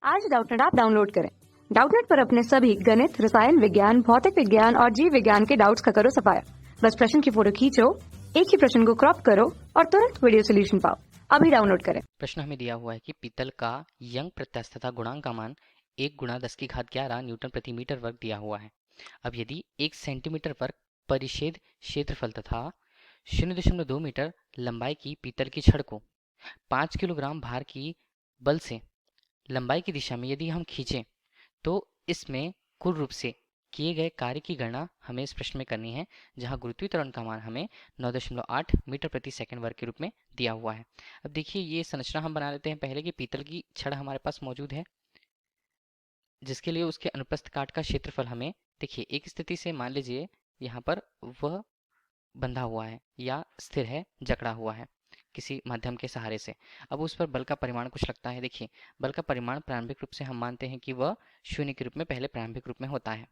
आज Doubtnut app download करें। Doubtnut पर अपने सभी गणित, रसायन विज्ञान, भौतिक विज्ञान और जीव विज्ञान के डाउट्स का करो सफाया। बस प्रश्न की फोटो खींचो, एक ही प्रश्न को क्रॉप करो और तुरंत वीडियो सोल्यूशन पाओ। अभी डाउनलोड करें। प्रश्न हमें दिया हुआ है कि पीतल का यंग प्रत्यास्थता गुणांक का मान 1 गुणा 10 की घात 11 न्यूटन प्रति मीटर वर्ग दिया हुआ है। अब यदि 1 सेंटीमीटर वर्ग परिच्छेद क्षेत्रफल तथा 0.2 मीटर लंबाई की पीतल की छड़ को 5 किलोग्राम भार की बल से लंबाई की दिशा में यदि हम खींचें तो इसमें कुल रूप से किए गए कार्य की गणना हमें इस प्रश्न में करनी है, जहां गुरुत्वीय त्वरण का मान हमें 9.8 मीटर प्रति सेकंड वर्ग के रूप में दिया हुआ है। अब देखिए ये संरचना हम बना लेते हैं पहले कि पीतल की छड़ हमारे पास मौजूद है, जिसके लिए उसके अनुप्रस्थ काट का क्षेत्रफल हमें देखिए एक स्थिति से मान लीजिए यहाँ पर वह बंधा हुआ है या स्थिर है, जकड़ा हुआ है किसी माध्यम के सहारे से। अब उस पर बल का परिमाण कुछ लगता है। देखिए बल का परिमाण प्रारंभिक रूप से हम मानते हैं कि वह शून्य के रूप में पहले प्रारंभिक रूप में होता है।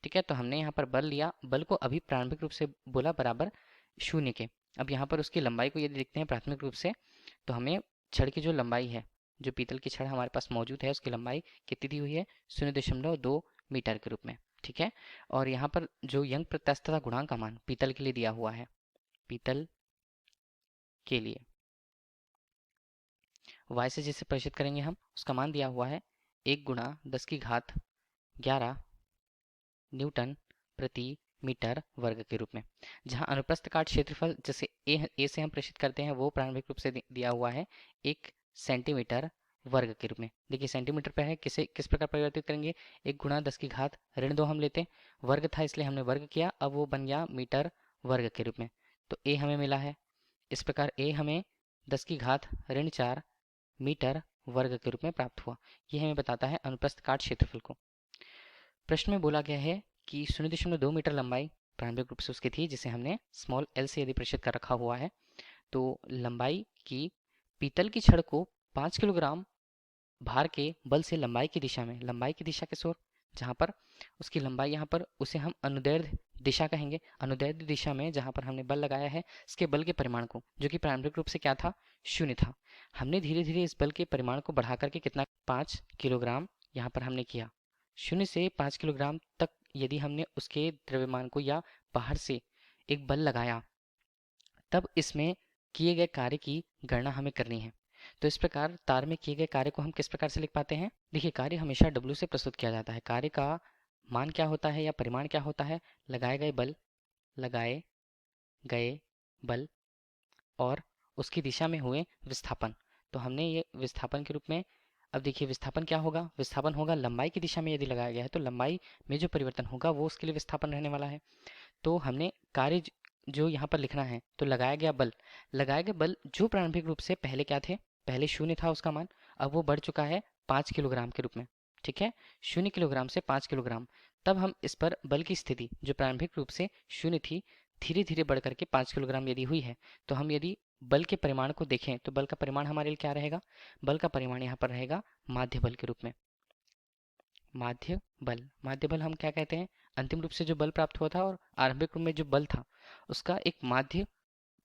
ठीक है, तो हमने यहाँ पर बल लिया, बल को अभी प्रारंभिक रूप से बोला बराबर शून्य के। अब यहाँ पर उसकी लंबाई को यदि देखते हैं प्राथमिक रूप से, तो हमें छड़ की जो लंबाई है, जो पीतल की छड़ हमारे पास मौजूद है, उसकी लंबाई कितनी दी हुई है 0.2 मीटर के रूप में। ठीक है, और यहाँ पर जो यंग प्रत्यास्थता गुणांक का मान पीतल के लिए दिया हुआ है, पीतल के लिए y से जिसे परिचित करेंगे हम, उसका मान दिया हुआ है 1 गुणा 10 की घात 11 न्यूटन प्रति मीटर वर्ग के रूप में, जहां अनुप्रस्थ काट क्षेत्रफल जैसे ए से हम प्रेषित करते हैं वो प्रारंभिक रूप से दिया हुआ है 1 सेंटीमीटर वर्ग के रूप में। देखिए सेंटीमीटर पे है, किस प्रकार परिवर्तित करेंगे, 1 गुणा 10 की घात ऋण 2 हम लेते हैं, वर्ग था इसलिए हमने वर्ग किया, अब वो बन गया मीटर वर्ग के रूप में। तो ए हमें मिला है, इस प्रकार ए हमें 10 की घात ऋण 4 मीटर वर्ग के रूप में प्राप्त हुआ। ये हमें बताता है अनुप्रस्थ काट क्षेत्रफल को। प्रश्न में बोला गया है कि 0.2 मीटर लंबाई प्रारंभिक रूप से उसकी थी, जिसे हमने स्मॉल एल से यदि प्रेषित कर रखा हुआ है, तो लंबाई की पीतल की छड़ को 5 किलोग्राम भार के बल से लंबाई की दिशा में, लंबाई की दिशा किस ओर, जहाँ पर उसकी लंबाई यहाँ पर उसे हम अनुदैर्ध्य दिशा कहेंगे, अनुदैर्ध्य दिशा में जहाँ पर हमने बल लगाया है, इसके बल के परिमाण को, जो कि प्रारंभिक रूप से क्या था, शून्य था, हमने धीरे धीरे इस बल के परिमाण को बढ़ा करके कितना 5 किलोग्राम यहाँ पर हमने किया। 0 से 5 किलोग्राम तक यदि हमने उसके द्रव्यमान को या बाहर से एक बल लगाया, तब इसमें किए गए कार्य की गणना हमें करनी है। तो इस प्रकार तार में किए गए कार्य को हम किस प्रकार से लिख पाते हैं, देखिए कार्य हमेशा W से प्रस्तुत किया जाता है। कार्य का मान क्या होता है या परिमाण क्या होता है, लगाए गए बल और उसकी दिशा में हुए विस्थापन। तो हमने ये विस्थापन के रूप में, अब देखिए विस्थापन क्या होगा, विस्थापन होगा लंबाई की दिशा में यदि लगाया गया है तो लंबाई में जो परिवर्तन होगा वो उसके लिए विस्थापन रहने वाला है। तो हमने कार्य जो यहाँ पर लिखना है, तो लगाया गया बल जो प्रारंभिक रूप से पहले क्या थे, पहले शून्य था उसका मान, अब वो बढ़ चुका है 5 किलोग्राम के रूप में। ठीक है, 0 किलोग्राम से 5 किलोग्राम, तब हम इस पर बल की स्थिति जो प्रारंभिक रूप से शून्य थी, धीरे धीरे बढ़ करके 5 किलोग्राम यदि हुई है, तो हम यदि बल के परिमाण को देखें तो बल का परिमाण हमारे लिए क्या रहेगा, बल का परिमाण यहाँ पर रहेगा माध्य बल के रूप में। माध्य बल हम क्या कहते हैं, अंतिम रूप से जो बल प्राप्त हुआ था और आरंभिक रूप में जो बल था उसका एक माध्य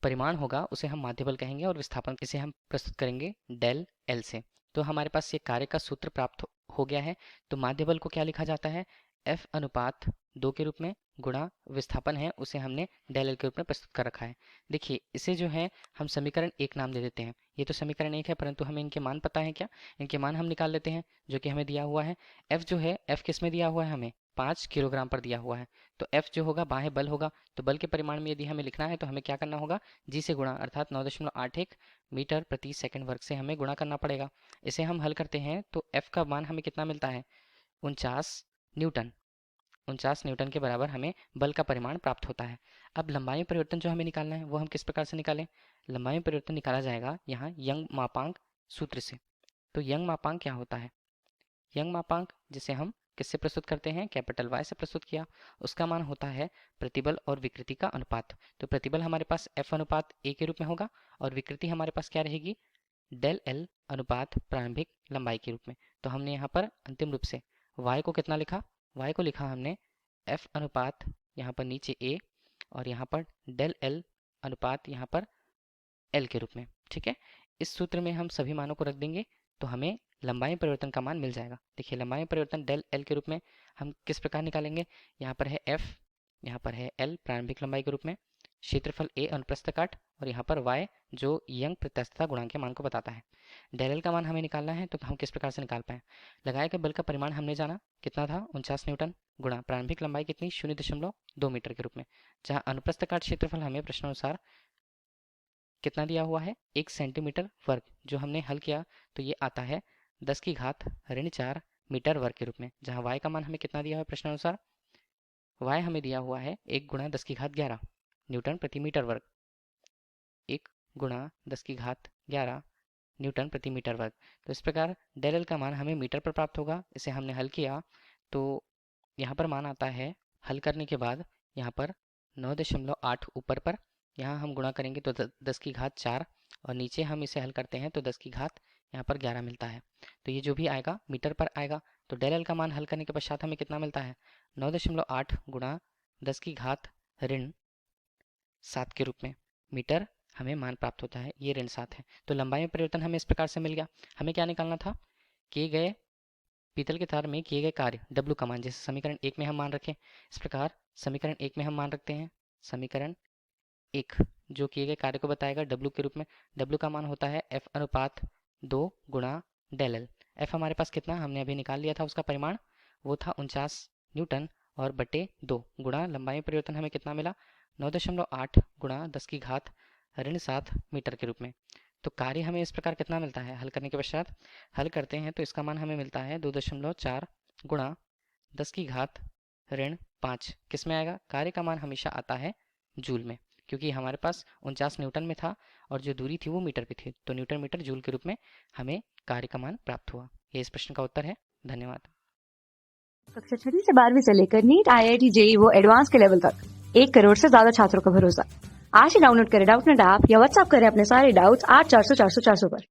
परिमाण होगा, उसे हम माध्य बल कहेंगे, और विस्थापन इसे हम प्रस्तुत करेंगे डेल एल से। तो हमारे पास ये कार्य का सूत्र प्राप्त हो गया है। तो माध्य बल को क्या लिखा जाता है, F अनुपात 2 के रूप में गुणा विस्थापन है, उसे हमने डेल एल के रूप में प्रस्तुत कर रखा है। देखिए इसे जो है हम समीकरण 1 नाम दे देते हैं। ये तो समीकरण 1 है, परंतु हमें इनके मान पता है क्या, इनके मान हम निकाल लेते हैं जो कि हमें दिया हुआ है। F जो है, F किस में दिया हुआ है, हमें 5 किलोग्राम पर दिया हुआ है। तो F जो होगा बाह्य बल होगा, तो बल के परिमाण में यदि हमें लिखना है तो हमें क्या करना होगा, जी से गुणा, अर्थात 9.81 मीटर प्रति सेकंड वर्ग से हमें गुणा करना पड़ेगा। इसे हम हल करते हैं तो F का मान हमें कितना मिलता है, 49 न्यूटन, 49 न्यूटन के बराबर हमें बल का परिमाण प्राप्त होता है। अब लंबाई में परिवर्तन जो हमें निकालना है वो हम किस प्रकार से निकालें, लंबाई में परिवर्तन निकाला जाएगा यहाँ यंग मापांक सूत्र से। तो यंग मापांक क्या होता है, यंग मापांक जिसे हम किससे प्रस्तुत करते हैं, कैपिटल Y से प्रस्तुत किया, उसका मान होता है प्रतिबल और विकृति का अनुपात। तो प्रतिबल हमारे पास F अनुपात A के रूप में होगा और विकृति हमारे पास क्या रहेगी, डेल L अनुपात प्रारंभिक लंबाई के रूप में। तो हमने यहाँ पर अंतिम रूप से Y को कितना लिखा, Y को लिखा हमने F अनुपात यहाँ पर नीचे A और यहाँ पर डेल L अनुपात यहाँ पर L के रूप में। ठीक है, इस सूत्र में हम सभी मानों को रख देंगे तो हमें लंबाई में परिवर्तन का मान मिल जाएगा। देखिए लंबाई में परिवर्तन डेल एल के रूप में हम किस प्रकार निकालेंगे, यहाँ पर है एफ, यहाँ पर है एल प्रारंभिक लंबाई के रूप में, क्षेत्रफल ए अनुप्रस्थ काट, और यहाँ पर वाई जो यंग प्रत्यास्थता गुणांक के मान को बताता है। डेल एल का मान हमें निकालना है, तो हम किस प्रकार से निकाल पाए, लगाए गए बल का परिमाण हमने जाना कितना था 49 न्यूटन, गुणा प्रारंभिक लंबाई कितनी 0.2 मीटर के रूप में, जहाँ अनुप्रस्थ काट क्षेत्रफल हमें प्रश्नानुसार कितना दिया हुआ है 1 सेंटीमीटर वर्ग, जो हमने हल किया तो ये आता है 10 की घात ऋण 4 मीटर वर्ग के रूप में, जहाँ y का मान हमें कितना दिया हुआ है प्रश्नानुसार, y हमें दिया हुआ है 1 गुणा 10 की घात 11 न्यूटन प्रति मीटर वर्ग, 1 गुणा 10 की घात 11 न्यूटन प्रति मीटर वर्ग। तो इस प्रकार डेल एल का मान हमें मीटर पर प्राप्त होगा। इसे हमने हल किया तो यहाँ पर मान आता है, हल करने के बाद यहाँ पर 9.8 ऊपर पर, यहाँ हम गुणा करेंगे तो 10 की घात 4, और नीचे हम इसे हल करते हैं तो 10 की घात यहाँ पर 11 मिलता है। तो ये जो भी आएगा मीटर पर आएगा। तो डेल एल का मान हल करने के पश्चात हमें कितना मिलता है 9.8 गुणा 10 की घात ऋण 7 के रूप में मीटर हमें मान प्राप्त होता है, ये ऋण 7 है। तो लंबाई में परिवर्तन हमें इस प्रकार से मिल गया। हमें क्या निकालना था, किए गए पीतल के तार में किए गए कार्य W का मान, जैसे समीकरण 1 में हम मान रखें, इस प्रकार समीकरण 1 में हम मान रखते हैं समीकरण 1 जो किए गए कार्य को बताएगा W के रूप में। W का मान होता है F अनुपात 2 गुणा डेल एल। F हमारे पास कितना हमने अभी निकाल लिया था, उसका परिमाण वो था 49 न्यूटन और बटे 2 गुणा लंबाई में परिवर्तन हमें कितना मिला 9.8 गुणा 10 की घात ऋण 7 मीटर के रूप में। तो कार्य हमें इस प्रकार कितना मिलता है, हल करने के पश्चात हल करते हैं तो इसका मान हमें मिलता है 2.4 गुणा 10 की घात ऋण 5। किस में आएगा, कार्य का मान हमेशा आता है जूल में, क्योंकि हमारे पास 49 न्यूटन में था और जो दूरी थी वो मीटर पे थी, तो न्यूटन मीटर जूल के रूप में हमें कार्य का मान प्राप्त हुआ। ये इस प्रश्न का उत्तर है। धन्यवाद। कक्षा 6 से 12वीं से लेकर नीट, IIT, JEE वो एडवांस के लेवल तक 1 करोड़ से ज्यादा छात्रों का भरोसा। आज ही डाउनलोड करें डाउटनेट ऐप या व्हाट्सएप करें अपने सारे डाउट्स 8400 400 400 पर।